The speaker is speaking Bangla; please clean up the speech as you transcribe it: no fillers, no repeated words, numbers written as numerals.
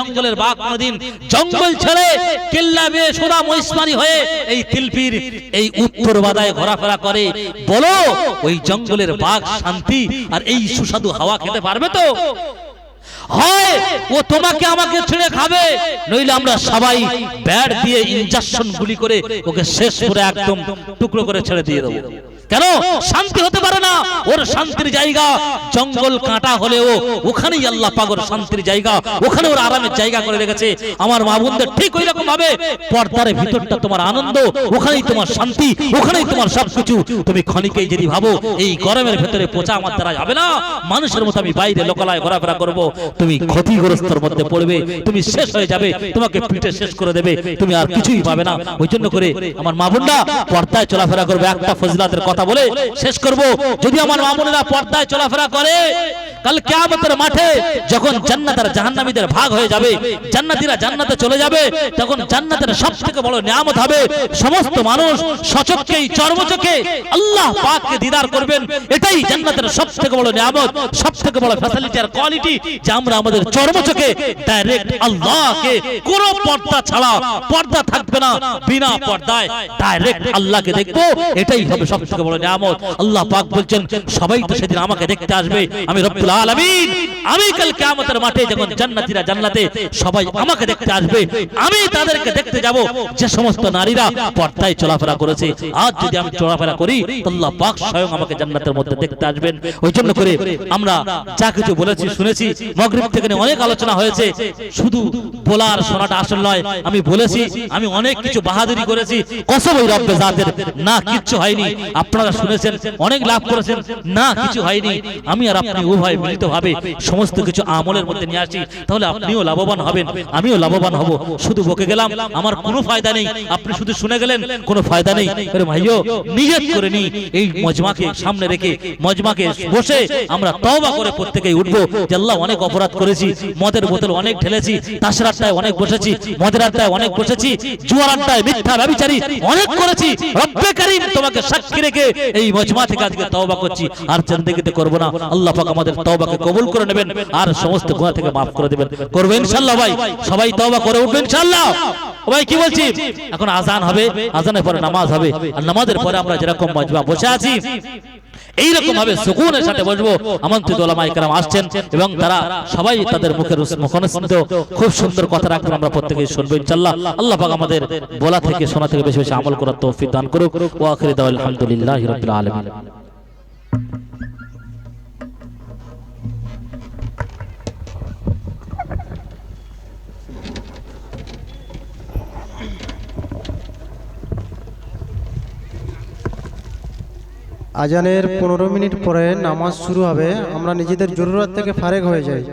জঙ্গলের বাঘ কোনদিন জঙ্গল ছেড়ে কেল্লা বেয়ে সোদা মহিষমারি হয়ে এই তিলপির এই উত্তর বাদায় ঘোরাফেরা করে? বলো, ওই জঙ্গলের বাঘ শান্তি আর এই সুস্বাদু হাওয়া খেতে পারবে তো? হয় ও তোমাকে আমাকে ছেড়ে খাবে, নইলে আমরা সবাই ব্যাট দিয়ে ইনজেকশন গুলি করে ওকে শেষ করে একদম টুকরো করে ছেড়ে দিয়ে দেবো। কেন শান্তি হতে পারে না? ওর শান্তির জায়গা জঙ্গল কাঁটা হলেও ওখানেই আল্লাহ পাক ওর শান্তির জায়গা, ওখানে ওর আরামের জায়গা করে রেখেছে। আমার মা বোনদের ঠিক ওই রকম ভাবে পর্দার ভিতরটা তোমার আনন্দ, ওখানেই তোমার শান্তি, ওখানেই তোমার সবকিছু। তুমি ক্ষণিকেই যদি ভাবো এই গরমের ভেতরে পচা আমার দ্বারা যাবে না, মানুষের মতো আমি বাইরে লোকালয়ে ঘোরাফেরা করব, তুমি ক্ষতিগ্রস্তর মধ্যে পড়বে, তুমি শেষ হয়ে যাবে, তোমাকে পিঠে শেষ করে দেবে, তুমি আর কিছুই পাবে না। ওই জন্য করে আমার মা বোনরা পর্দায় চলাফেরা করবে। একটা ফজিলাতের কথা বলে শেষ করব, যদি আমার মা বোনেরা পর্দায় চলাফেরা করে, কাল কিয়ামতের মাঠে যখন জান্নাত আর জাহান্নামীদের ভাগ হয়ে যাবে, জান্নাতীরা জান্নাতে চলে যাবে, তখন জান্নাতের সবথেকে বড় নিয়ামত হবে সমস্ত মানুষ সচক্ষেই চর্মচোখে আল্লাহ পাককে দিদার করবেন। এটাই জান্নাতের সবথেকে বড় নিয়ামত, সবথেকে বড় ফ্যাসিলিটি আর কোয়ালিটি, যে আমরা আমাদের চর্মচোখে ডাইরেক্ট আল্লাহকে কোনো পর্দা ছাড়া, পর্দা থাকবে না, বিনা পর্দায় ডাইরেক্ট আল্লাহকে দেখবো। এটাই হবে সবথেকে বড় নিয়ামত। আল্লাহ পাক বলছেন সবাই তো সেদিন আমাকে দেখতে আসবে, আমি রব্বুল আলামিন, আমি কাল কিয়ামতের মাঠে যখন জান্নাতীরা জান্নাতে সবাই আমাকে দেখতে আসবে, আমি তাদেরকে দেখতে যাব যে সমস্ত নারীরা পর্দায় চলাফেরা করেছে। আজ যদি আমি চলাফেরা করি, আল্লাহ পাক স্বয়ং আমাকে জান্নাতের মধ্যে দেখতে আসবেন। ওই জন্য করে আমরা যা কিছু বলেছি শুনেছি, মাগরিব থেকে অনেক আলোচনা হয়েছে, শুধু বলার শোনাটা আসল নয়। আমি বলেছি, আমি অনেক কিছু বাহাদুরি করেছি, কসম ওই রব্বে জাতের, না কিচ্ছু হয়নি। আপনারা শুনেছেন, অনেক লাভ করেছেন, না কিছু হয়নি। আমি আর আপনি উভয় মিলিতভাবে সমস্ত কিছু আমলের মধ্যে নিয়ে আসি, তাহলে আপনিও লাভবান হবেন, আমিও লাভবান হব। শুধু বকে গেলাম, আমার কোনো ফায়দা নেই, আপনি শুধু শুনে গেলেন, কোনো ফায়দা নেই। ভাইও নিয়ত করে নি, এই মজমাকে সামনে রেখে মজমাকে বসে আমরা তওবা করে প্রত্যেকেই উঠবো যে আল্লাহ অনেক অপরাধ করেছি, মদের বোতল অনেক ঢেলেছি, তাসের আড্ডায় অনেক বসেছি, মদের আড্ডায় অনেক বসেছি, জুয়ার আড্ডায় মিথ্যা ব্যভিচারী অনেক করেছি। রব্বে কারীম তোমাকে সাক্ষী রেখে এই মজমা থেকে আজকে তওবা করছি, আর জিন্দেগিতে করব না। আল্লাহ পাক আমাদের তওবাকে কবুল করে নেবেন আর সমস্ত গুনাহ থেকে maaf করে দেবেন। করবে ইনশাআল্লাহ ভাই, সবাই তওবা করে উঠবে ইনশাআল্লাহ। ভাই কি বলছি, এখন আজান হবে, আজানের পরে নামাজ হবে, আর নামাজের পরে আমরা যেরকম মজমা বসে আছি এইরকম ভাবে সুকুনের সাথে বসবো। আমন্ত্রিত ওলামায়ে কেরাম আসছেন এবং তারা সবাই তাদের মুখের মুখনিসৃত খুব সুন্দর কথা রাখবেন, আমরা প্রত্যেকেই শুনবো ইনশাআল্লাহ। আল্লাহ পাক আমাদের বলা থেকে শোনা থেকে বেশি বেশি আমল করার তৌফিক দান করুক। ওয়া আখিরু দাওয়ানা আলহামদুলিল্লাহি রাব্বিল আলামিন। আজানের 15 মিনিট পরে নামাজ শুরু হবে, আমরা নিজেদের জরুরত থেকে ফারেক হয়ে যাই।